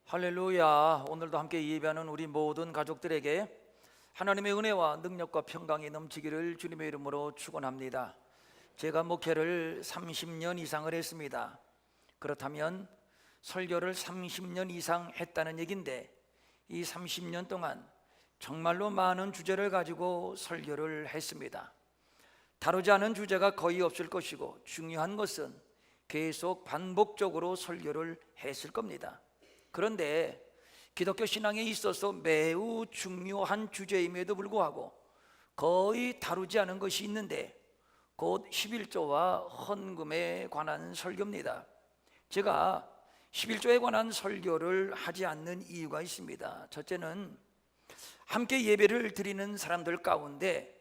할렐루야. 오늘도 함께 예배하는 우리 모든 가족들에게 하나님의 은혜와 능력과 평강이 넘치기를 주님의 이름으로 축원합니다. 제가 목회를 30년 이상을 했습니다. 그렇다면 설교를 30년 이상 했다는 얘기인데, 이 30년 동안 정말로 많은 주제를 가지고 설교를 했습니다. 다루지 않은 주제가 거의 없을 것이고, 중요한 것은 계속 반복적으로 설교를 했을 겁니다. 그런데 기독교 신앙에 있어서 매우 중요한 주제임에도 불구하고 거의 다루지 않은 것이 있는데, 곧 11조와 헌금에 관한 설교입니다. 제가 11조에 관한 설교를 하지 않는 이유가 있습니다. 첫째는 함께 예배를 드리는 사람들 가운데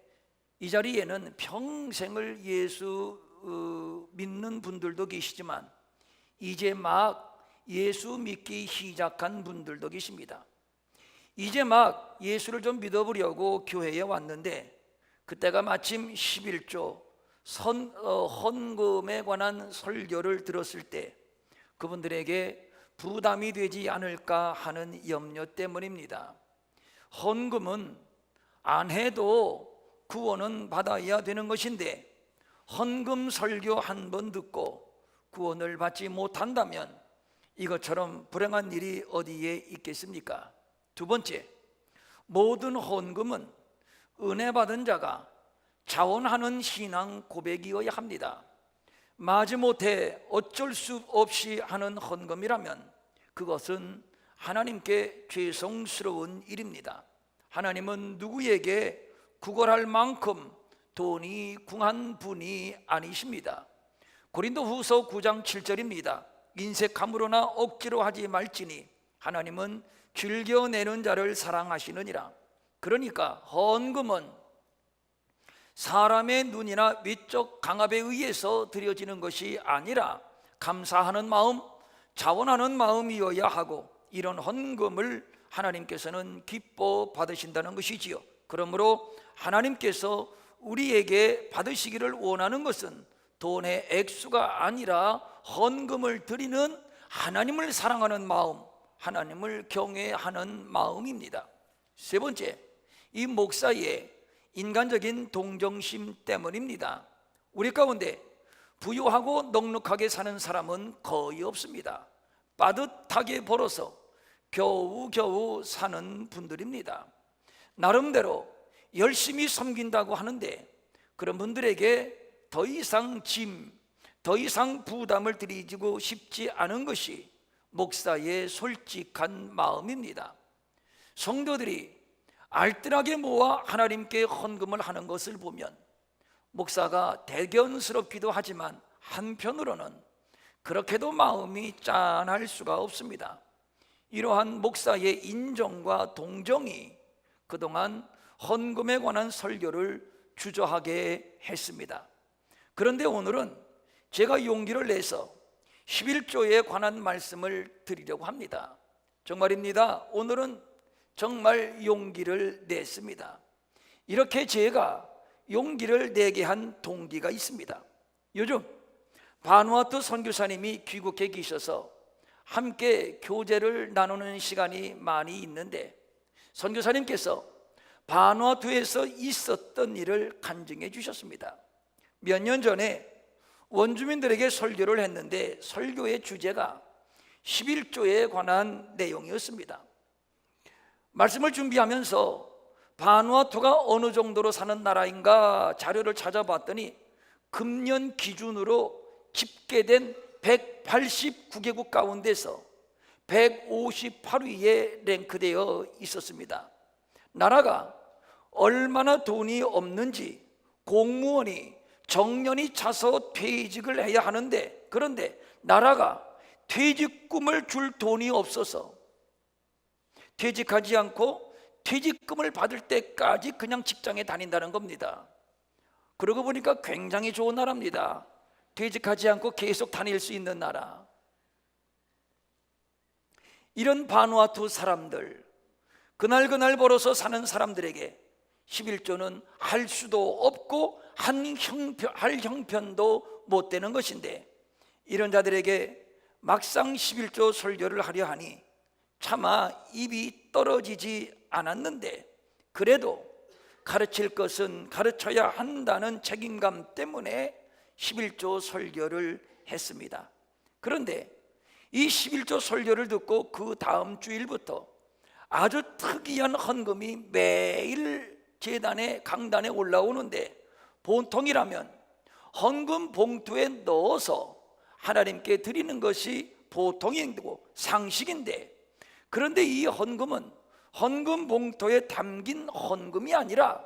이 자리에는 평생을 예수 믿는 분들도 계시지만 이제 막 예수 믿기 시작한 분들도 계십니다. 이제 막 예수를 좀 믿어보려고 교회에 왔는데, 그때가 마침 11조 헌금에 관한 설교를 들었을 때 그분들에게 부담이 되지 않을까 하는 염려 때문입니다. 헌금은 안 해도 구원은 받아야 되는 것인데, 헌금 설교 한 번 듣고 구원을 받지 못한다면 이것처럼 불행한 일이 어디에 있겠습니까? 두 번째, 모든 헌금은 은혜 받은 자가 자원하는 신앙 고백이어야 합니다. 마지못해 어쩔 수 없이 하는 헌금이라면 그것은 하나님께 죄송스러운 일입니다. 하나님은 누구에게 구걸할 만큼 돈이 궁한 분이 아니십니다. 고린도후서 9장 7절입니다. 인색함으로나 억지로 하지 말지니 하나님은 즐겨내는 자를 사랑하시느니라. 그러니까 헌금은 사람의 눈이나 위적 강압에 의해서 드려지는 것이 아니라 감사하는 마음, 자원하는 마음이어야 하고, 이런 헌금을 하나님께서는 기뻐 받으신다는 것이지요. 그러므로 하나님께서 우리에게 받으시기를 원하는 것은 돈의 액수가 아니라 헌금을 드리는 하나님을 사랑하는 마음, 하나님을 경외하는 마음입니다. 세 번째, 이 목사의 인간적인 동정심 때문입니다. 우리 가운데 부유하고 넉넉하게 사는 사람은 거의 없습니다. 빠듯하게 벌어서 겨우겨우 사는 분들입니다. 나름대로 열심히 섬긴다고 하는데, 그런 분들에게 더 이상 더 이상 부담을 드리고 싶지 않은 것이 목사의 솔직한 마음입니다. 성도들이 알뜰하게 모아 하나님께 헌금을 하는 것을 보면 목사가 대견스럽기도 하지만 한편으로는 그렇게도 마음이 짠할 수가 없습니다. 이러한 목사의 인정과 동정이 그동안 헌금에 관한 설교를 주저하게 했습니다. 그런데 오늘은 제가 용기를 내서 11조에 관한 말씀을 드리려고 합니다. 정말입니다. 오늘은 정말 용기를 냈습니다. 이렇게 제가 용기를 내게 한 동기가 있습니다. 요즘 바누아투 선교사님이 귀국해 계셔서 함께 교제를 나누는 시간이 많이 있는데, 선교사님께서 바누아투에서 있었던 일을 간증해 주셨습니다. 몇 년 전에 원주민들에게 설교를 했는데 설교의 주제가 11조에 관한 내용이었습니다. 말씀을 준비하면서 바누아투가 어느 정도로 사는 나라인가 자료를 찾아봤더니 금년 기준으로 집계된 189개국 가운데서 158위에 랭크되어 있었습니다. 나라가 얼마나 돈이 없는지 공무원이 정년이 차서 퇴직을 해야 하는데, 그런데 나라가 퇴직금을 줄 돈이 없어서 퇴직하지 않고 퇴직금을 받을 때까지 그냥 직장에 다닌다는 겁니다. 그러고 보니까 굉장히 좋은 나라입니다. 퇴직하지 않고 계속 다닐 수 있는 나라. 이런 바누아투 사람들, 그날 벌어서 사는 사람들에게 11조는 할 수도 없고 할 형편도 못 되는 것인데, 이런 자들에게 막상 11조 설교를 하려 하니 차마 입이 떨어지지 않았는데 그래도 가르칠 것은 가르쳐야 한다는 책임감 때문에 11조 설교를 했습니다. 그런데 이 11조 설교를 듣고 그 다음 주일부터 아주 특이한 헌금이 매일 제단에 강단에 올라오는데, 보통이라면 헌금 봉투에 넣어서 하나님께 드리는 것이 보통이고 상식인데, 그런데 이 헌금은 헌금 봉투에 담긴 헌금이 아니라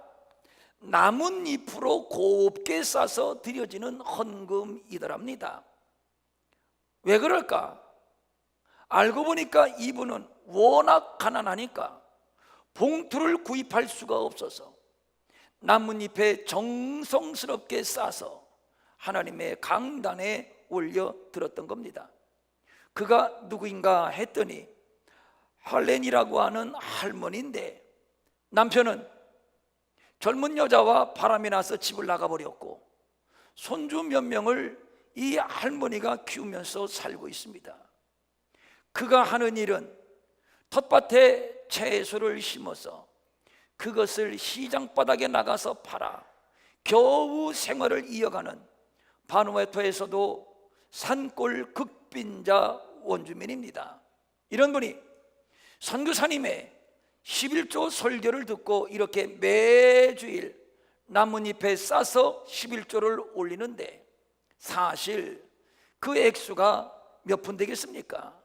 나뭇잎으로 곱게 싸서 드려지는 헌금이더랍니다. 왜 그럴까? 알고 보니까 이분은 워낙 가난하니까 봉투를 구입할 수가 없어서 나뭇잎에 정성스럽게 싸서 하나님의 강단에 올려 들었던 겁니다. 그가 누구인가 했더니 할렌이라고 하는 할머니인데, 남편은 젊은 여자와 바람이 나서 집을 나가버렸고 손주 몇 명을 이 할머니가 키우면서 살고 있습니다. 그가 하는 일은 텃밭에 채소를 심어서 그것을 시장바닥에 나가서 팔아 겨우 생활을 이어가는 바누아투에서도 산골 극빈자 원주민입니다. 이런 분이 선교사님의 11조 설교를 듣고 이렇게 매주일 나뭇잎에 싸서 11조를 올리는데, 사실 그 액수가 몇 푼 되겠습니까?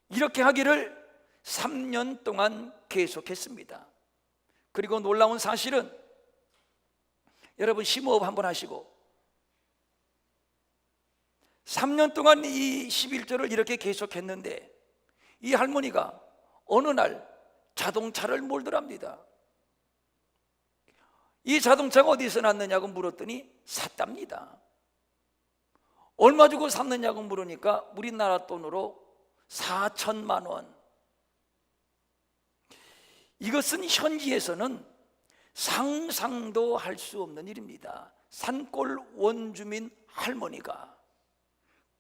이렇게 하기를 3년 동안 계속했습니다. 그리고 놀라운 사실은, 여러분 심호흡 한번 하시고, 3년 동안 이 11조를 이렇게 계속했는데 이 할머니가 어느 날 자동차를 몰더랍니다. 이 자동차가 어디서 났느냐고 물었더니 샀답니다. 얼마 주고 샀느냐고 물으니까 우리나라 돈으로 4천만 원. 이것은 현지에서는 상상도 할 수 없는 일입니다. 산골 원주민 할머니가,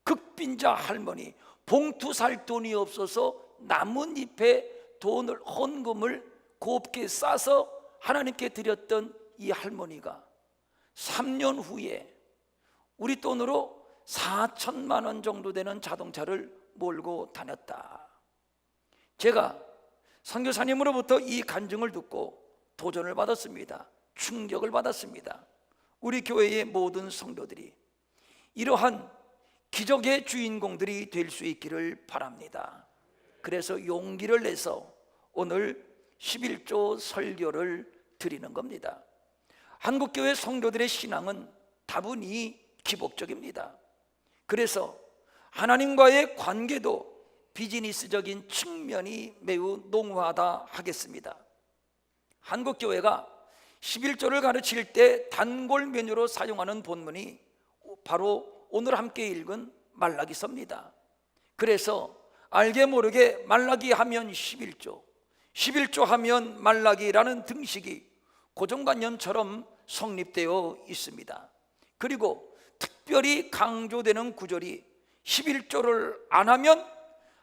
극빈자 할머니, 봉투 살 돈이 없어서 나뭇잎에 돈을, 헌금을 곱게 싸서 하나님께 드렸던 이 할머니가 3년 후에 우리 돈으로 4천만 원 정도 되는 자동차를 몰고 다녔다. 제가 선교사님으로부터 이 간증을 듣고 도전을 받았습니다. 충격을 받았습니다. 우리 교회의 모든 성도들이 이러한 기적의 주인공들이 될 수 있기를 바랍니다. 그래서 용기를 내서 오늘 11조 설교를 드리는 겁니다. 한국교회 성도들의 신앙은 다분히 기복적입니다. 그래서 하나님과의 관계도 비즈니스적인 측면이 매우 농후하다 하겠습니다. 한국교회가 11조를 가르칠 때 단골 메뉴로 사용하는 본문이 바로 오늘 함께 읽은 말라기서입니다. 그래서 알게 모르게 말라기 하면 11조, 11조 하면 말라기라는 등식이 고정관념처럼 성립되어 있습니다. 그리고 특별히 강조되는 구절이 11조를 안 하면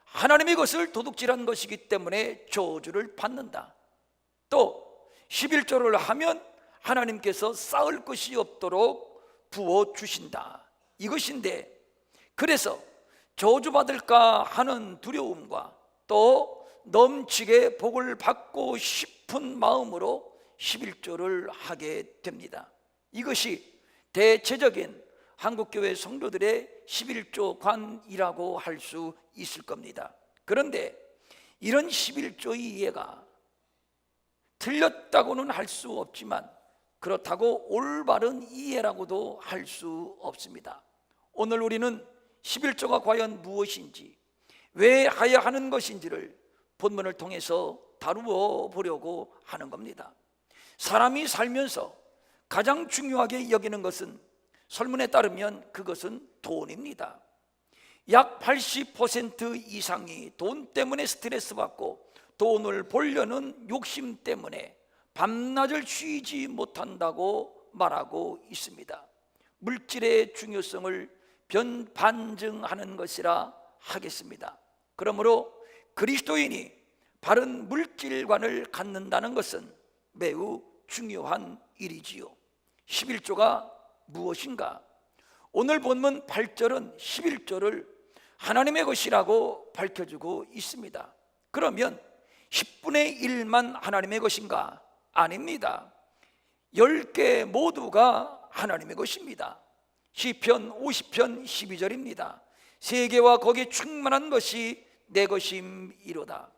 하나님의 것을 도둑질한 것이기 때문에 저주를 받는다. 또 11조를 하면 하나님께서 쌓을 것이 없도록 부어주신다. 이것인데, 그래서 저주받을까 하는 두려움과 또 넘치게 복을 받고 싶은 마음으로 11조를 하게 됩니다. 이것이 대체적인 한국교회 성도들의 11조관이라고 할 수 있을 겁니다. 그런데 이런 11조의 이해가 틀렸다고는 할 수 없지만 그렇다고 올바른 이해라고도 할 수 없습니다. 오늘 우리는 11조가 과연 무엇인지, 왜 해야 하는 것인지를 본문을 통해서 다루어 보려고 하는 겁니다. 사람이 살면서 가장 중요하게 여기는 것은, 설문에 따르면 그것은 돈입니다. 약 80% 이상이 돈 때문에 스트레스 받고 돈을 벌려는 욕심 때문에 밤낮을 쉬지 못한다고 말하고 있습니다. 물질의 중요성을 반증하는 것이라 하겠습니다. 그러므로 그리스도인이 바른 물질관을 갖는다는 것은 매우 중요한 일이지요. 11조가 무엇인가? 오늘 본문 8절은 11조를 하나님의 것이라고 밝혀주고 있습니다. 그러면 10분의 1만 하나님의 것인가? 아닙니다. 10개 모두가 하나님의 것입니다. 시편 50편 12절입니다. 세계와 거기에 충만한 것이 내 것임이로다.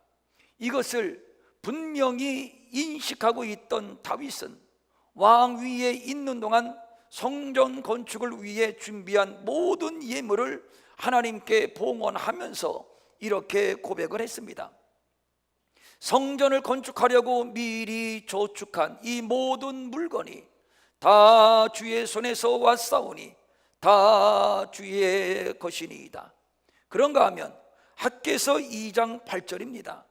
이것을 분명히 인식하고 있던 다윗은 왕 위에 있는 동안 성전 건축을 위해 준비한 모든 예물을 하나님께 봉헌하면서 이렇게 고백을 했습니다. 성전을 건축하려고 미리 저축한 이 모든 물건이 다 주의 손에서 왔사오니 다 주의 것이니이다. 그런가 하면 학개서 2장 8절입니다.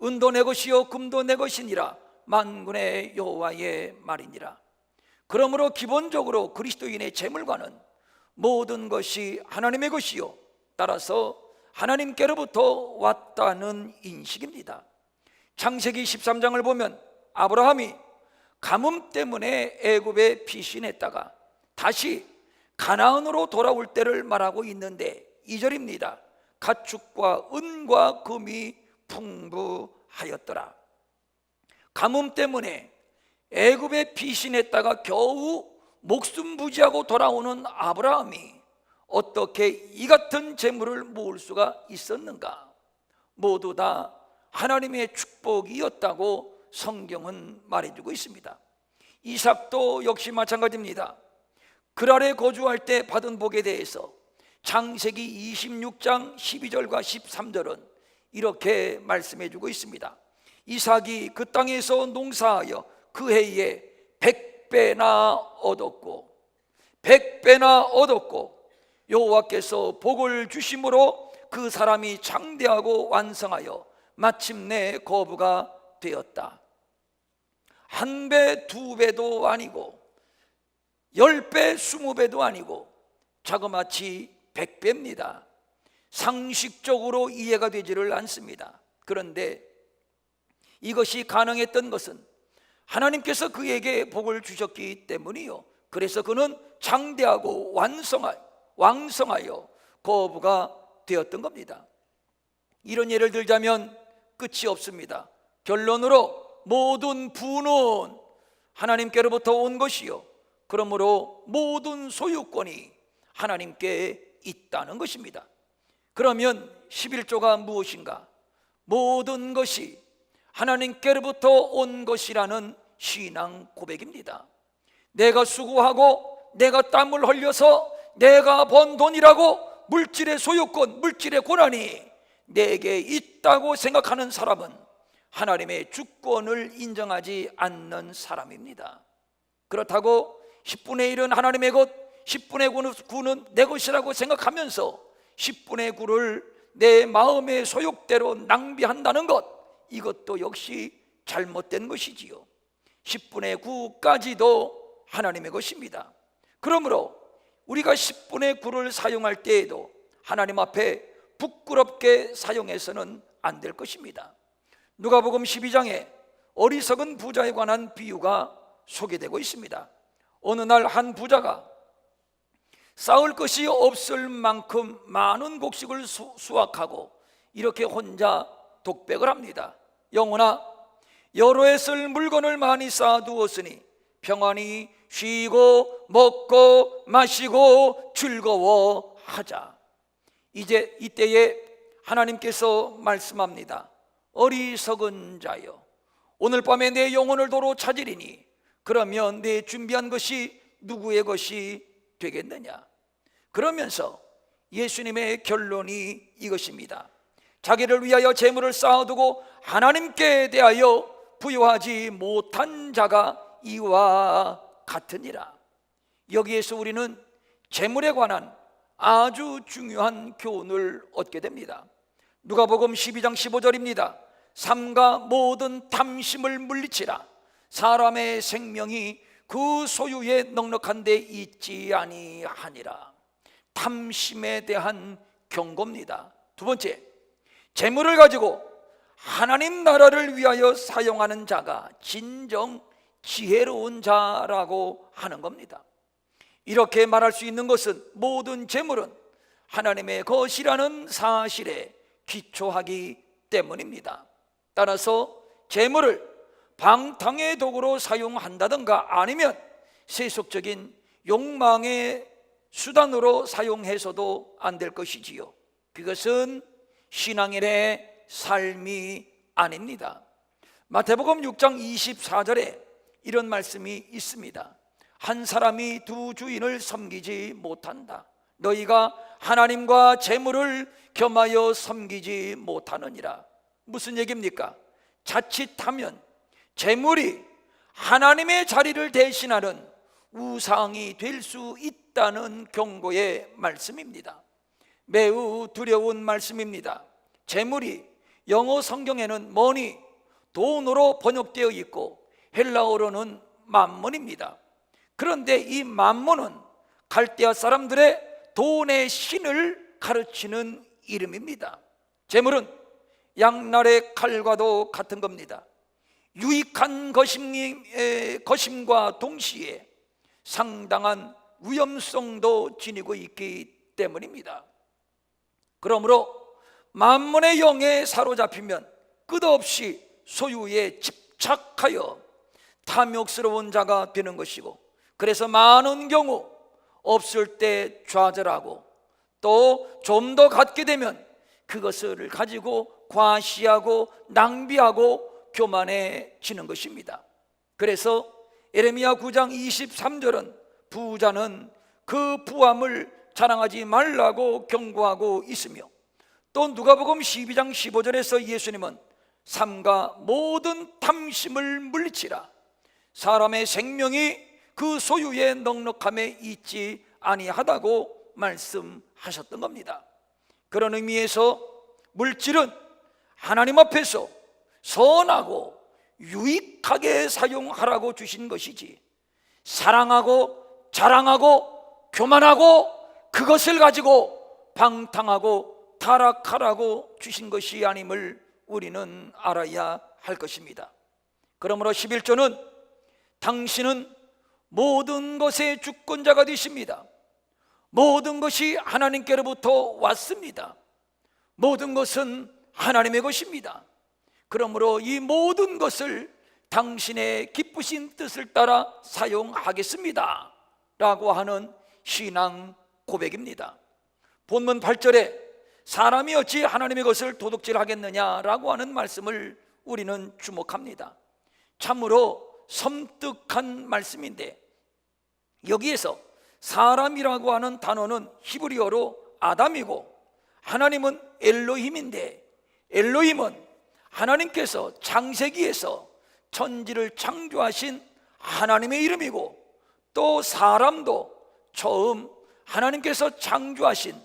은도 내 것이요 금도 내 것이니라 만군의 여호와의 말이니라. 그러므로 기본적으로 그리스도인의 재물과는 모든 것이 하나님의 것이요 따라서 하나님께로부터 왔다는 인식입니다. 창세기 13장을 보면 아브라함이 가뭄 때문에 애굽에 피신했다가 다시 가나안으로 돌아올 때를 말하고 있는데 2절입니다. 가축과 은과 금이 풍부하였더라. 가뭄 때문에 애굽에 피신했다가 겨우 목숨 부지하고 돌아오는 아브라함이 어떻게 이 같은 재물을 모을 수가 있었는가? 모두 다 하나님의 축복이었다고 성경은 말해주고 있습니다. 이삭도 역시 마찬가지입니다. 그랄에 거주할 때 받은 복에 대해서 창세기 26장 12절과 13절은 이렇게 말씀해주고 있습니다. 이삭이 그 땅에서 농사하여 그 해에 100배나 얻었고 여호와께서 복을 주심으로 그 사람이 장대하고 완성하여 마침내 거부가 되었다. 1배, 2배도 아니고 10배, 20배도 아니고 자그마치 100배입니다. 상식적으로 이해가 되지를 않습니다. 그런데 이것이 가능했던 것은 하나님께서 그에게 복을 주셨기 때문이요. 그래서 그는 장대하고 왕성하여 거부가 되었던 겁니다. 이런 예를 들자면 끝이 없습니다. 결론으로 모든 부는 하나님께로부터 온 것이요 그러므로 모든 소유권이 하나님께 있다는 것입니다. 그러면 11조가 무엇인가? 모든 것이 하나님께로부터 온 것이라는 신앙 고백입니다. 내가 수고하고 내가 땀을 흘려서 내가 번 돈이라고 물질의 소유권, 물질의 권한이 내게 있다고 생각하는 사람은 하나님의 주권을 인정하지 않는 사람입니다. 그렇다고 10분의 1은 하나님의 것, 10분의 9는 내 것이라고 생각하면서 10분의 9를 내 마음의 소욕대로 낭비한다는 것, 이것도 역시 잘못된 것이지요. 10분의 9까지도 하나님의 것입니다. 그러므로 우리가 10분의 9를 사용할 때에도 하나님 앞에 부끄럽게 사용해서는 안 될 것입니다. 누가복음 12장에 어리석은 부자에 관한 비유가 소개되고 있습니다. 어느 날 한 부자가 쌓을 것이 없을 만큼 많은 곡식을 수확하고 이렇게 혼자 독백을 합니다. 영혼아, 여러 해 쓸 물건을 많이 쌓아두었으니 평안히 쉬고 먹고 마시고 즐거워하자. 이제 이때에 하나님께서 말씀합니다. 어리석은 자여, 오늘 밤에 내 영혼을 도로 찾으리니 그러면 내 준비한 것이 누구의 것이 되겠느냐? 그러면서 예수님의 결론이 이것입니다. 자기를 위하여 재물을 쌓아두고 하나님께 대하여 부여하지 못한 자가 이와 같으니라. 여기에서 우리는 재물에 관한 아주 중요한 교훈을 얻게 됩니다. 누가복음 12장 15절입니다. 삼가 모든 탐심을 물리치라. 사람의 생명이 그 소유에 넉넉한 데 있지 아니하니라. 탐심에 대한 경고입니다. 두 번째, 재물을 가지고 하나님 나라를 위하여 사용하는 자가 진정 지혜로운 자라고 하는 겁니다. 이렇게 말할 수 있는 것은 모든 재물은 하나님의 것이라는 사실에 기초하기 때문입니다. 따라서 재물을 방탕의 도구로 사용한다든가 아니면 세속적인 욕망의 수단으로 사용해서도 안 될 것이지요. 그것은 신앙인의 삶이 아닙니다. 마태복음 6장 24절에 이런 말씀이 있습니다. 한 사람이 두 주인을 섬기지 못한다. 너희가 하나님과 재물을 겸하여 섬기지 못하느니라. 무슨 얘기입니까? 자칫하면 재물이 하나님의 자리를 대신하는 우상이 될 수 있다는 경고의 말씀입니다. 매우 두려운 말씀입니다. 재물이 영어 성경에는 머니, 돈으로 번역되어 있고 헬라어로는 맘몬입니다. 그런데 이 맘몬은 갈대아 사람들의 돈의 신을 가르치는 이름입니다. 재물은 양날의 칼과도 같은 겁니다. 유익한 것임과 동시에 상당한 위험성도 지니고 있기 때문입니다. 그러므로 만몬의 영에 사로잡히면 끝없이 소유에 집착하여 탐욕스러운 자가 되는 것이고, 그래서 많은 경우 없을 때 좌절하고 또 좀 더 갖게 되면 그것을 가지고 과시하고 낭비하고 교만해지는 것입니다. 그래서 예레미야 9장 23절은 부자는 그 부함을 자랑하지 말라고 경고하고 있으며, 또 누가복음 12장 15절에서 예수님은 삼가 모든 탐심을 물리치라, 사람의 생명이 그 소유의 넉넉함에 있지 아니하다고 말씀하셨던 겁니다. 그런 의미에서 물질은 하나님 앞에서 선하고 유익하게 사용하라고 주신 것이지, 사랑하고 자랑하고 교만하고 그것을 가지고 방탕하고 타락하라고 주신 것이 아님을 우리는 알아야 할 것입니다. 그러므로 11조는 당신은 모든 것의 주권자가 되십니다. 모든 것이 하나님께로부터 왔습니다. 모든 것은 하나님의 것입니다. 그러므로 이 모든 것을 당신의 기쁘신 뜻을 따라 사용하겠습니다 라고 하는 신앙 고백입니다. 본문 8절에 사람이 어찌 하나님의 것을 도둑질하겠느냐라고 하는 말씀을 우리는 주목합니다. 참으로 섬뜩한 말씀인데, 여기에서 사람이라고 하는 단어는 히브리어로 아담이고 하나님은 엘로힘인데, 엘로힘은 하나님께서 창세기에서 천지를 창조하신 하나님의 이름이고, 또 사람도 처음 하나님께서 창조하신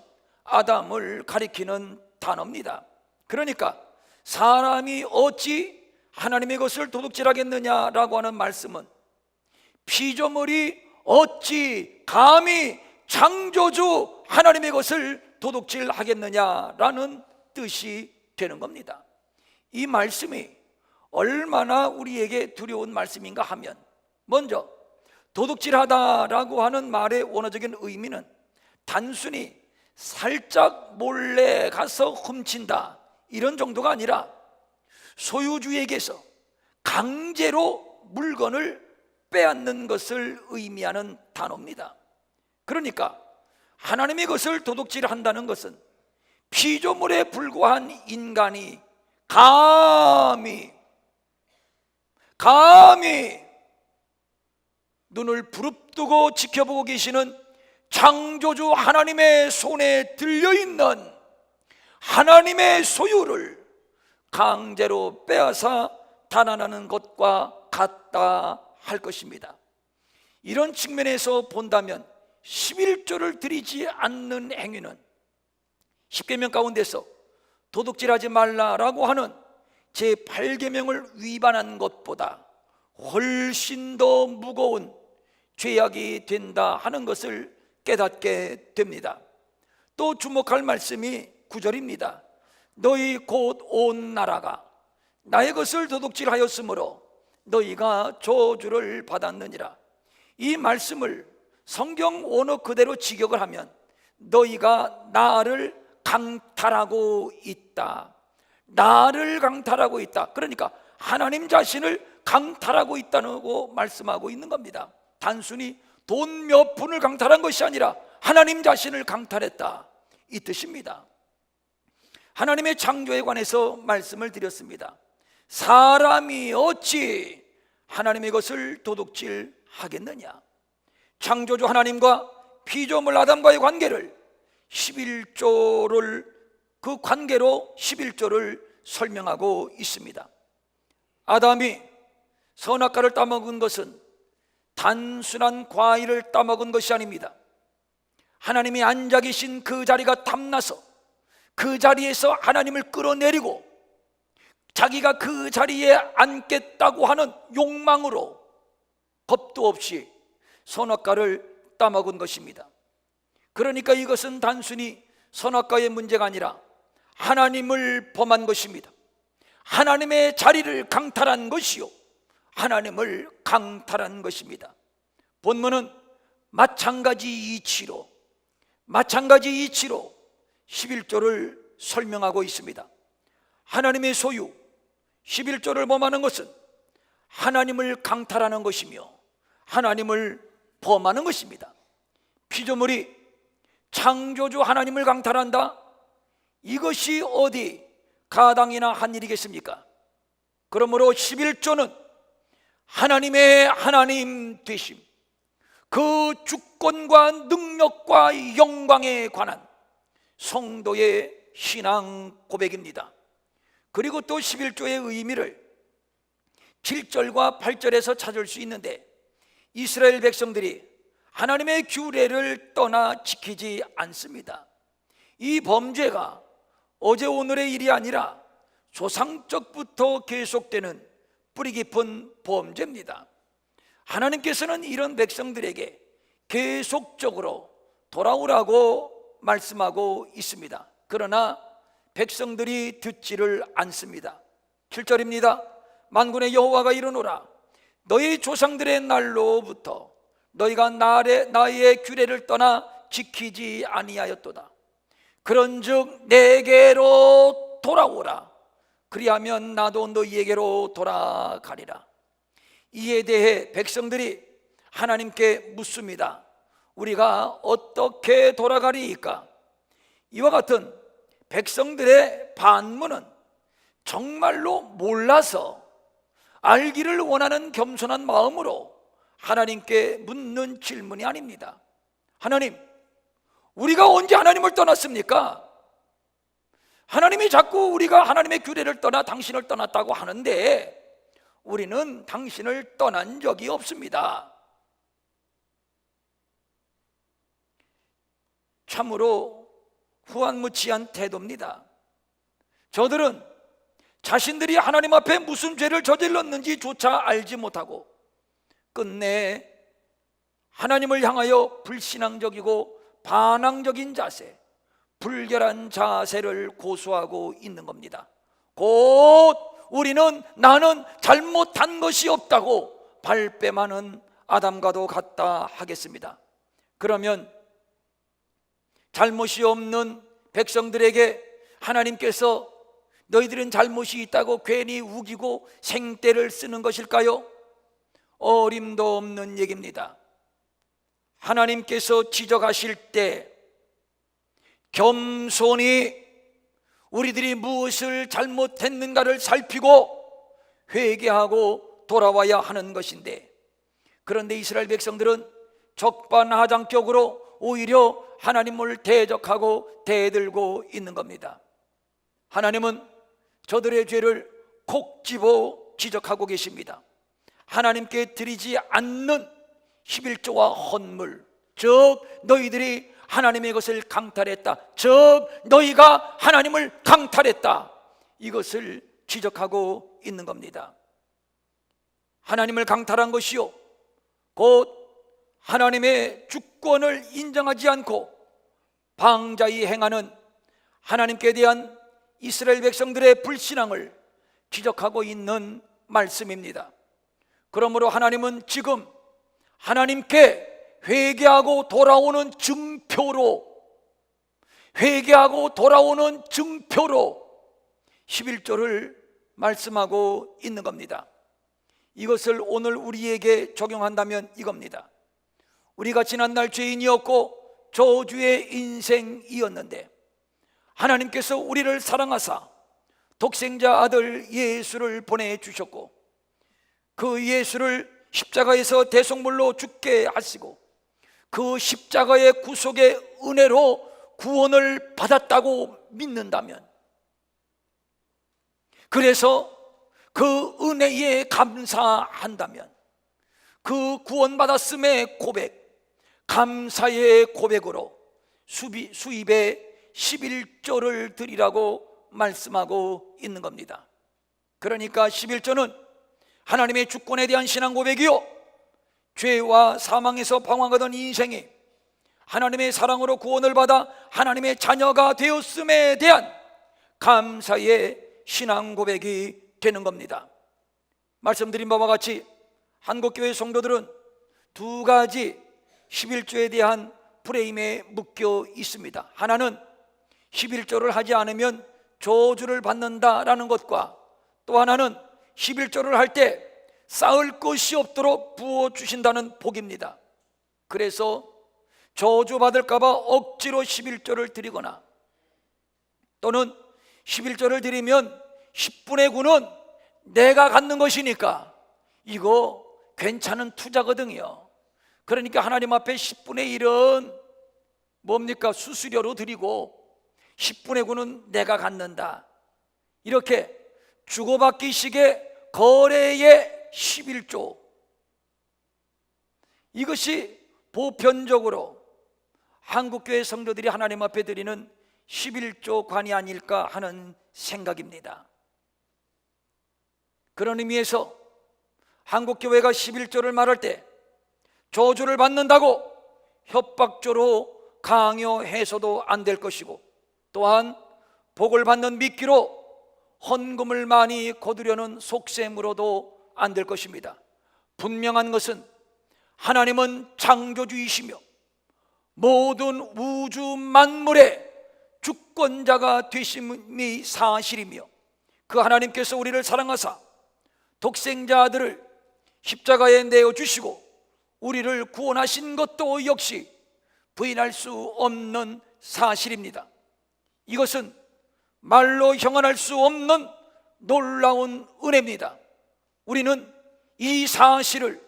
아담을 가리키는 단어입니다. 그러니까 사람이 어찌 하나님의 것을 도둑질하겠느냐라고 하는 말씀은 피조물이 어찌 감히 창조주 하나님의 것을 도둑질하겠느냐라는 뜻이 되는 겁니다. 이 말씀이 얼마나 우리에게 두려운 말씀인가 하면, 먼저 도둑질하다라고 하는 말의 원어적인 의미는 단순히 살짝 몰래 가서 훔친다 이런 정도가 아니라 소유주에게서 강제로 물건을 빼앗는 것을 의미하는 단어입니다. 그러니까 하나님의 것을 도둑질한다는 것은 피조물에 불과한 인간이 감히 눈을 부릅뜨고 지켜보고 계시는 창조주 하나님의 손에 들려있는 하나님의 소유를 강제로 빼앗아 달아나는 것과 같다 할 것입니다. 이런 측면에서 본다면 11조를 드리지 않는 행위는 10계명 가운데서 도둑질하지 말라라고 하는 제8계명을 위반한 것보다 훨씬 더 무거운 죄악이 된다 하는 것을 깨닫게 됩니다. 또 주목할 말씀이 9절입니다. 너희 곧 온 나라가 나의 것을 도둑질하였으므로 너희가 저주를 받았느니라. 이 말씀을 성경 원어 그대로 직역을 하면 너희가 나를 강탈하고 있다, 나를 강탈하고 있다. 그러니까 하나님 자신을 강탈하고 있다고 말씀하고 있는 겁니다. 단순히 돈 몇 푼을 강탈한 것이 아니라 하나님 자신을 강탈했다, 이 뜻입니다. 하나님의 창조에 관해서 말씀을 드렸습니다. 사람이 어찌 하나님의 것을 도둑질하겠느냐. 창조주 하나님과 피조물 아담과의 관계를 11조를 그 관계로 11조를 설명하고 있습니다. 아담이 선악과를 따먹은 것은 단순한 과일을 따먹은 것이 아닙니다. 하나님이 앉아 계신 그 자리가 탐나서 그 자리에서 하나님을 끌어내리고 자기가 그 자리에 앉겠다고 하는 욕망으로 겁도 없이 선악과를 따먹은 것입니다. 그러니까 이것은 단순히 선악과의 문제가 아니라 하나님을 범한 것입니다. 하나님의 자리를 강탈한 것이요, 하나님을 강탈한 것입니다. 본문은 마찬가지 이치로 11조를 설명하고 있습니다. 하나님의 소유 11조를 범하는 것은 하나님을 강탈하는 것이며 하나님을 범하는 것입니다. 피조물이 창조주 하나님을 강탈한다? 이것이 어디 가당이나 한 일이겠습니까? 그러므로 11조는 하나님의 하나님 되심, 그 주권과 능력과 영광에 관한 성도의 신앙 고백입니다. 그리고 또 11조의 의미를 7절과 8절에서 찾을 수 있는데, 이스라엘 백성들이 하나님의 규례를 떠나 지키지 않습니다. 이 범죄가 어제 오늘의 일이 아니라 조상적부터 계속되는 뿌리 깊은 범죄입니다. 하나님께서는 이런 백성들에게 계속적으로 돌아오라고 말씀하고 있습니다. 그러나 백성들이 듣지를 않습니다. 7절입니다. 만군의 여호와가 이르노라, 너희 조상들의 날로부터 너희가 나의 규례를 떠나 지키지 아니하였도다. 그런즉 내게로 돌아오라. 그리하면 나도 너희에게로 돌아가리라. 이에 대해 백성들이 하나님께 묻습니다. 우리가 어떻게 돌아가리이까? 이와 같은 백성들의 반문은 정말로 몰라서 알기를 원하는 겸손한 마음으로 하나님께 묻는 질문이 아닙니다. 하나님, 우리가 언제 하나님을 떠났습니까? 하나님이 자꾸 우리가 하나님의 규례를 떠나 당신을 떠났다고 하는데 우리는 당신을 떠난 적이 없습니다. 참으로 후한무치한 태도입니다. 저들은 자신들이 하나님 앞에 무슨 죄를 저질렀는지조차 알지 못하고 끝내 하나님을 향하여 불신앙적이고 반항적인 자세, 불결한 자세를 고수하고 있는 겁니다. 곧 나는 잘못한 것이 없다고 발뺌하는 아담과도 같다 하겠습니다. 그러면 잘못이 없는 백성들에게 하나님께서 너희들은 잘못이 있다고 괜히 우기고 생떼를 쓰는 것일까요? 어림도 없는 얘기입니다. 하나님께서 지적하실 때 겸손히 우리들이 무엇을 잘못했는가를 살피고 회개하고 돌아와야 하는 것인데, 그런데 이스라엘 백성들은 적반하장격으로 오히려 하나님을 대적하고 대들고 있는 겁니다. 하나님은 저들의 죄를 콕 집어 지적하고 계십니다. 하나님께 드리지 않는 11조와 헌물, 즉 너희들이 하나님의 것을 강탈했다, 즉 너희가 하나님을 강탈했다, 이것을 지적하고 있는 겁니다. 하나님을 강탈한 것이요, 곧 하나님의 주권을 인정하지 않고 방자히 행하는 하나님께 대한 이스라엘 백성들의 불신앙을 지적하고 있는 말씀입니다. 그러므로 하나님은 지금 하나님께 회개하고 돌아오는 증표로 11조를 말씀하고 있는 겁니다. 이것을 오늘 우리에게 적용한다면 이겁니다. 우리가 지난날 죄인이었고 저주의 인생이었는데 하나님께서 우리를 사랑하사 독생자 아들 예수를 보내주셨고 그 예수를 십자가에서 대속물로 죽게 하시고 그 십자가의 구속의 은혜로 구원을 받았다고 믿는다면, 그래서 그 은혜에 감사한다면, 그 구원받았음의 고백, 감사의 고백으로 수입에 11조를 드리라고 말씀하고 있는 겁니다. 그러니까 11조는 하나님의 주권에 대한 신앙 고백이요, 죄와 사망에서 방황하던 인생이 하나님의 사랑으로 구원을 받아 하나님의 자녀가 되었음에 대한 감사의 신앙 고백이 되는 겁니다. 말씀드린 바와 같이 한국교회 성도들은 두 가지 11조에 대한 프레임에 묶여 있습니다. 하나는 11조를 하지 않으면 저주를 받는다라는 것과, 또 하나는 11조를 할 때 쌓을 것이 없도록 부어주신다는 복입니다. 그래서 저주받을까 봐 억지로 11조를 드리거나, 또는 11조를 드리면 10분의 9는 내가 갖는 것이니까 이거 괜찮은 투자거든요. 그러니까 하나님 앞에 10분의 1은 뭡니까? 수수료로 드리고 10분의 9는 내가 갖는다. 이렇게 주고받기식의 거래의 11조, 이것이 보편적으로 한국교회 성도들이 하나님 앞에 드리는 11조 관이 아닐까 하는 생각입니다. 그런 의미에서 한국교회가 11조를 말할 때 저주를 받는다고 협박조로 강요해서도 안 될 것이고, 또한 복을 받는 미끼로 헌금을 많이 거두려는 속셈으로도 안 될 것입니다. 분명한 것은 하나님은 창조주이시며 모든 우주 만물의 주권자가 되심이 사실이며, 그 하나님께서 우리를 사랑하사 독생자 아들을 십자가에 내어주시고 우리를 구원하신 것도 역시 부인할 수 없는 사실입니다. 이것은 말로 형언할 수 없는 놀라운 은혜입니다. 우리는 이 사실을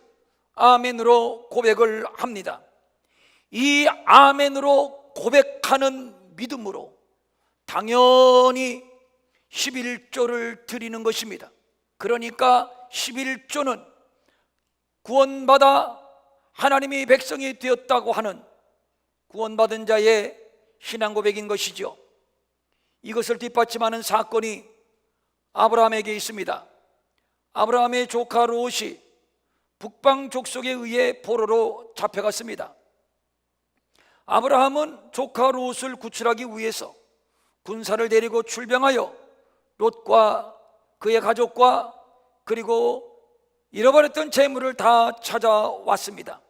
아멘으로 고백을 합니다. 이 아멘으로 고백하는 믿음으로 당연히 11조를 드리는 것입니다. 그러니까 11조는 구원받아 하나님이 백성이 되었다고 하는 구원받은 자의 신앙 고백인 것이죠. 이것을 뒷받침하는 사건이 아브라함에게 있습니다. 아브라함의 조카 롯이 북방 족속에 의해 포로로 잡혀갔습니다. 아브라함은 조카 롯을 구출하기 위해서 군사를 데리고 출병하여 롯과 그의 가족과 그리고 잃어버렸던 재물을 다 찾아왔습니다.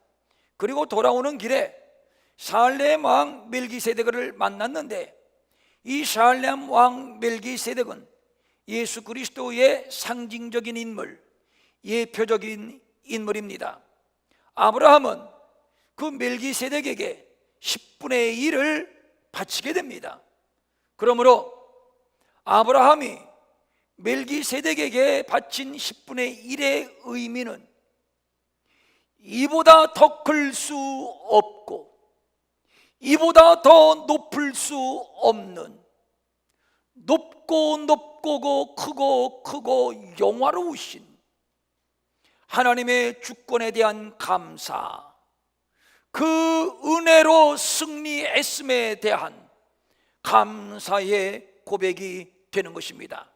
그리고 돌아오는 길에 살렘 왕 멜기세덱을 만났는데, 이 살렘 왕 멜기세덱은 예수 그리스도의 상징적인 인물, 예표적인 인물입니다. 아브라함은 그 멜기세덱에게 10분의 1을 바치게 됩니다. 그러므로 아브라함이 멜기세덱에게 바친 10분의 1의 의미는 이보다 더 클 수 없고 이보다 더 높을 수 없는, 높고 높고 크고 크고 영화로우신 하나님의 주권에 대한 감사, 그 은혜로 승리했음에 대한 감사의 고백이 되는 것입니다.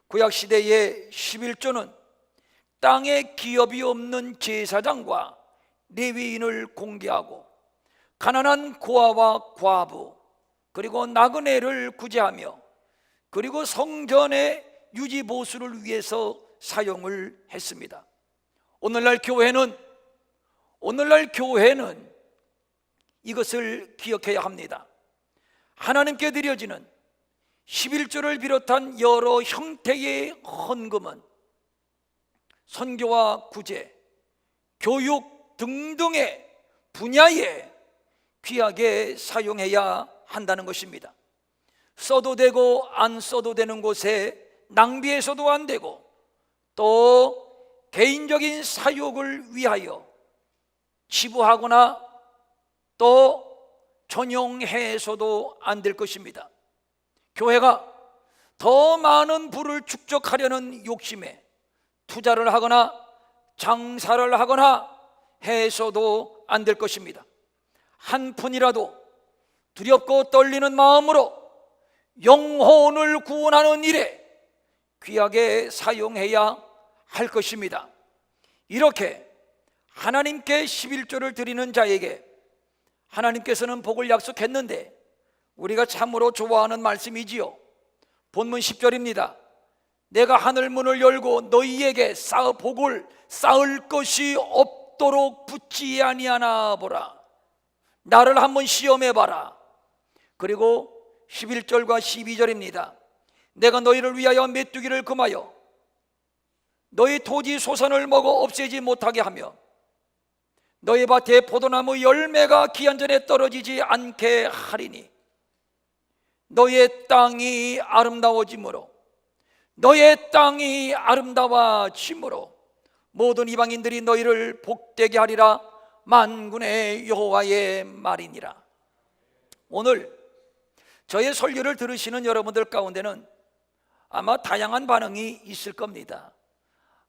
구약시대의 11조는 땅에 기업이 없는 제사장과 레위인을 공개하고 가난한 고아와 과부 그리고 나그네를 구제하며 그리고 성전의 유지 보수를 위해서 사용을 했습니다. 오늘날 교회는 이것을 기억해야 합니다. 하나님께 드려지는 11조를 비롯한 여러 형태의 헌금은 선교와 구제, 교육 등등의 분야에 귀하게 사용해야 한다는 것입니다. 써도 되고 안 써도 되는 곳에 낭비해서도 안 되고, 또 개인적인 사욕을 위하여 치부하거나 또 전용해서도 안 될 것입니다. 교회가 더 많은 부를 축적하려는 욕심에 투자를 하거나 장사를 하거나 해서도 안 될 것입니다. 한 푼이라도 두렵고 떨리는 마음으로 영혼을 구원하는 일에 귀하게 사용해야 할 것입니다. 이렇게 하나님께 11조를 드리는 자에게 하나님께서는 복을 약속했는데, 우리가 참으로 좋아하는 말씀이지요. 본문 10절입니다. 내가 하늘 문을 열고 너희에게 복을 쌓을 것이 없도록 붙지 아니하나 보라. 나를 한번 시험해 봐라. 그리고 11절과 12절입니다. 내가 너희를 위하여 메뚜기를 금하여 너희 토지 소산을 먹어 없애지 못하게 하며 너희 밭에 포도나무 열매가 기한전에 떨어지지 않게 하리니 너의 땅이 아름다워짐으로 모든 이방인들이 너희를 복되게 하리라. 만군의 여호와의 말이니라. 오늘 저의 설교를 들으시는 여러분들 가운데는 아마 다양한 반응이 있을 겁니다.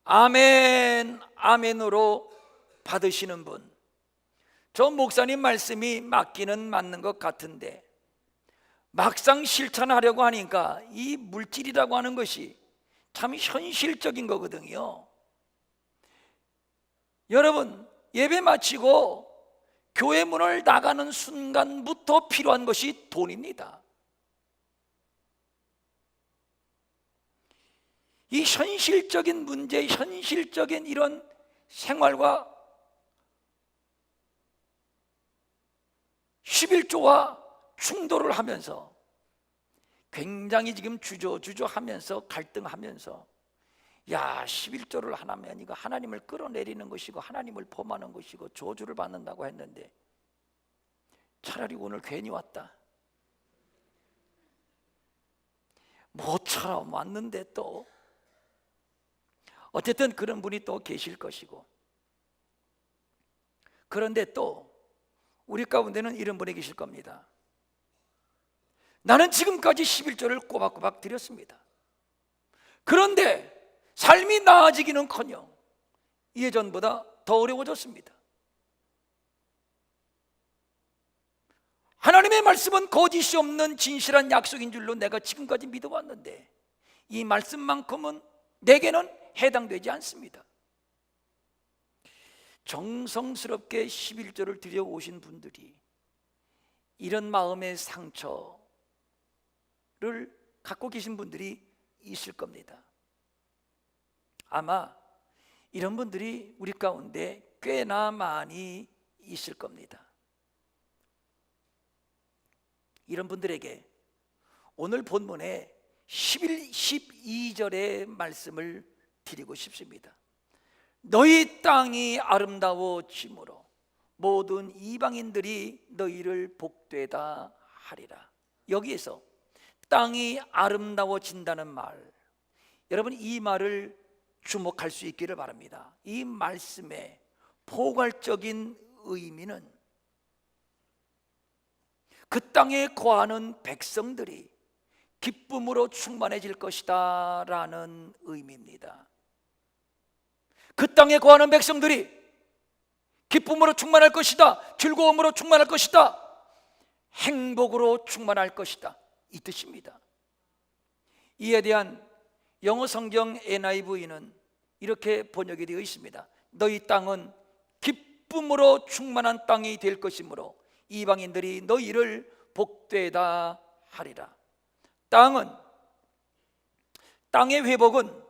아멘, 아멘으로 받으시는 분, 저 목사님 말씀이 맞기는 맞는 것 같은데 막상 실천하려고 하니까 이 물질이라고 하는 것이 참 현실적인 거거든요. 여러분, 예배 마치고 교회 문을 나가는 순간부터 필요한 것이 돈입니다. 이 현실적인 문제, 현실적인 이런 생활과 11조와 충돌을 하면서 굉장히 지금 주저하면서 갈등하면서, 야, 11조를 하나면 이거 하나님을 끌어내리는 것이고 하나님을 범하는 것이고 저주를 받는다고 했는데 차라리 오늘 괜히 왔다. 모처럼 왔는데 또 어쨌든 그런 분이 또 계실 것이고, 그런데 또 우리 가운데는 이런 분이 계실 겁니다. 나는 지금까지 11조를 꼬박꼬박 드렸습니다. 그런데 삶이 나아지기는커녕 예전보다 더 어려워졌습니다. 하나님의 말씀은 거짓이 없는 진실한 약속인 줄로 내가 지금까지 믿어왔는데 이 말씀만큼은 내게는 해당되지 않습니다. 정성스럽게 11조를 드려오신 분들이 이런 마음의 상처를 갖고 계신 분들이 있을 겁니다. 아마 이런 분들이 우리 가운데 꽤나 많이 있을 겁니다. 이런 분들에게 오늘 본문의 11, 12절의 말씀을 드리고 싶습니다. 너희 땅이 아름다워짐으로 모든 이방인들이 너희를 복되다 하리라. 여기에서 땅이 아름다워진다는 말, 여러분 이 말을 주목할 수 있기를 바랍니다. 이 말씀의 포괄적인 의미는 그 땅에 거하는 백성들이 기쁨으로 충만해질 것이다 라는 의미입니다. 그 땅에 거하는 백성들이 기쁨으로 충만할 것이다, 즐거움으로 충만할 것이다, 행복으로 충만할 것이다, 이 뜻입니다. 이에 대한 영어 성경 NIV는 이렇게 번역이 되어 있습니다. 너희 땅은 기쁨으로 충만한 땅이 될 것이므로 이방인들이 너희를 복되다 하리라. 땅은 땅의 회복은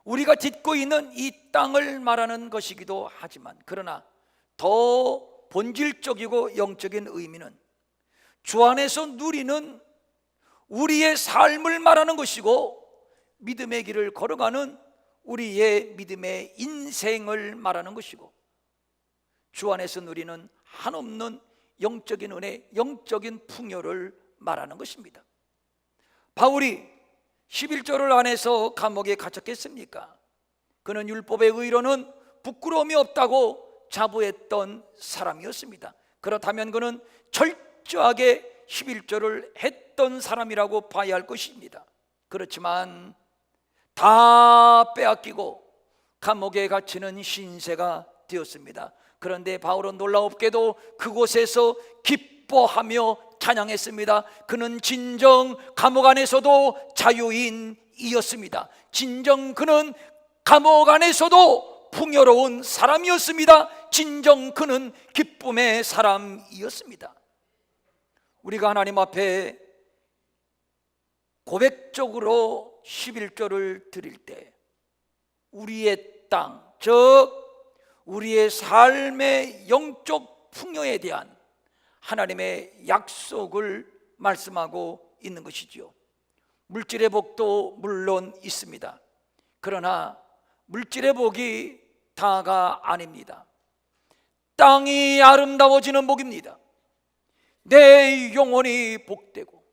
우리가 짓고 있는 이 땅을 말하는 것이기도 하지만, 그러나 더 본질적이고 영적인 의미는 주 안에서 누리는 우리의 삶을 말하는 것이고, 믿음의 길을 걸어가는 우리의 믿음의 인생을 말하는 것이고, 주 안에서 누리는 한없는 영적인 은혜, 영적인 풍요를 말하는 것입니다. 바울이 11조를 안에서 감옥에 갇혔겠습니까? 그는 율법의 의로는 부끄러움이 없다고 자부했던 사람이었습니다. 그렇다면 그는 철저하게 11조를 했던 사람이라고 봐야 할 것입니다. 그렇지만 다 빼앗기고 감옥에 갇히는 신세가 되었습니다. 그런데 바울은 놀라웁게도 그곳에서 기뻐하며 찬양했습니다. 그는 진정 감옥 안에서도 자유인이었습니다. 진정 그는 감옥 안에서도 풍요로운 사람이었습니다. 진정 그는 기쁨의 사람이었습니다. 우리가 하나님 앞에 고백적으로 11조를 드릴 때 우리의 땅, 즉 우리의 삶의 영적 풍요에 대한 하나님의 약속을 말씀하고 있는 것이지요. 물질의 복도 물론 있습니다. 그러나 물질의 복이 다가 아닙니다. 땅이 아름다워지는 복입니다. 내 영혼이 복되고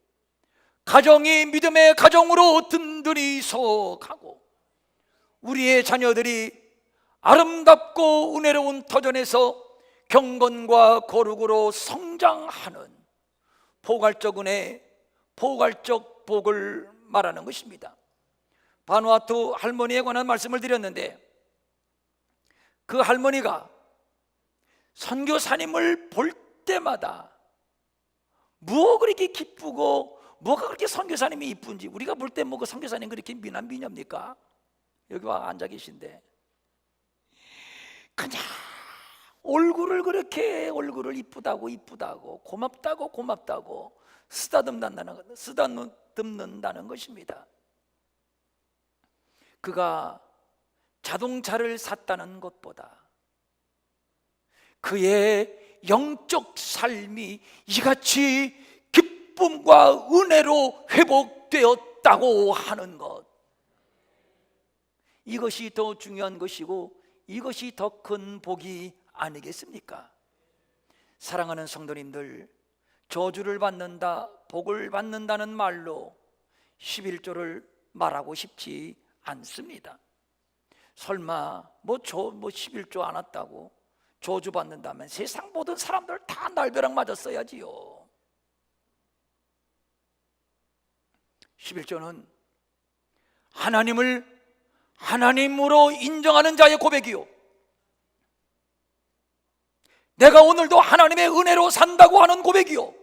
가정이 믿음의 가정으로 든든히 서가고 우리의 자녀들이 아름답고 은혜로운 터전에서 경건과 거룩으로 성장하는 포괄적 은혜, 포괄적 복을 말하는 것입니다. 바누아투 할머니에 관한 말씀을 드렸는데, 그 할머니가 선교사님을 볼 때마다 뭐가 그렇게 기쁘고 뭐가 그렇게 선교사님이 이쁜지, 우리가 볼 때 뭐가 선교사님 그렇게 미남미녀입니까? 여기 와 앉아 계신데 그냥 얼굴을 그렇게 얼굴을 이쁘다고 고맙다고 쓰다듬는다는 것입니다. 그가 자동차를 샀다는 것보다 그의 영적 삶이 이같이 기쁨과 은혜로 회복되었다고 하는 것, 이것이 더 중요한 것이고 이것이 더 큰 복이 아니겠습니까? 사랑하는 성도님들, 저주를 받는다, 복을 받는다는 말로 11조를 말하고 싶지 않습니다. 설마 뭐 11조 안 왔다고 저주 받는다면 세상 모든 사람들 다 날벼락 맞았어야지요. 11조는 하나님을 하나님으로 인정하는 자의 고백이요, 내가 오늘도 하나님의 은혜로 산다고 하는 고백이요,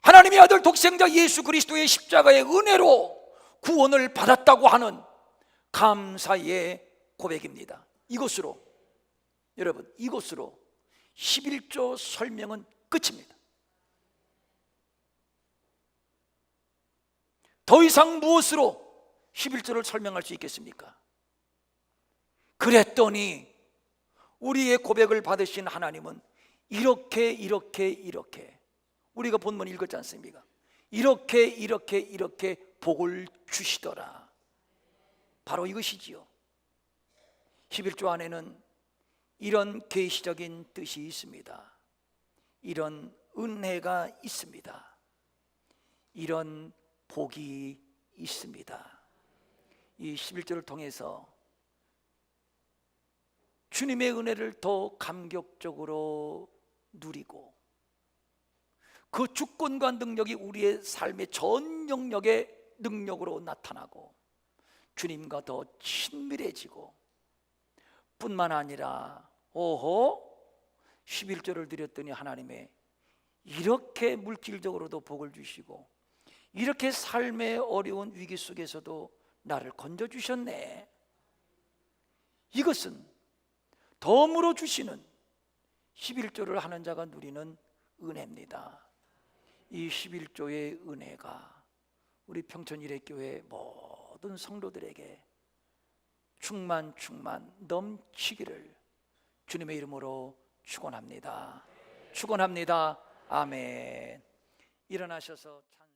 하나님의 아들 독생자 예수 그리스도의 십자가의 은혜로 구원을 받았다고 하는 감사의 고백입니다. 여러분, 이것으로 11조 설명은 끝입니다. 더 이상 무엇으로 11조를 설명할 수 있겠습니까? 그랬더니 우리의 고백을 받으신 하나님은 이렇게 우리가 본문 읽었지 않습니까? 이렇게 복을 주시더라. 바로 이것이지요. 11조 안에는 이런 계시적인 뜻이 있습니다. 이런 은혜가 있습니다. 이런 복이 있습니다. 이 11조를 통해서 주님의 은혜를 더 감격적으로 누리고 그 주권과 능력이 우리의 삶의 전 영역의 능력으로 나타나고 주님과 더 친밀해지고, 뿐만 아니라 11조를 드렸더니 하나님의 이렇게 물질적으로도 복을 주시고 이렇게 삶의 어려운 위기 속에서도 나를 건져주셨네. 이것은 덤으로 주시는 11조를 하는 자가 누리는 은혜입니다. 이 11조의 은혜가 우리 평촌일회교회 모든 성도들에게 충만 넘치기를 주님의 이름으로 축원합니다. 축원합니다. 아멘. 일어나셔서 찬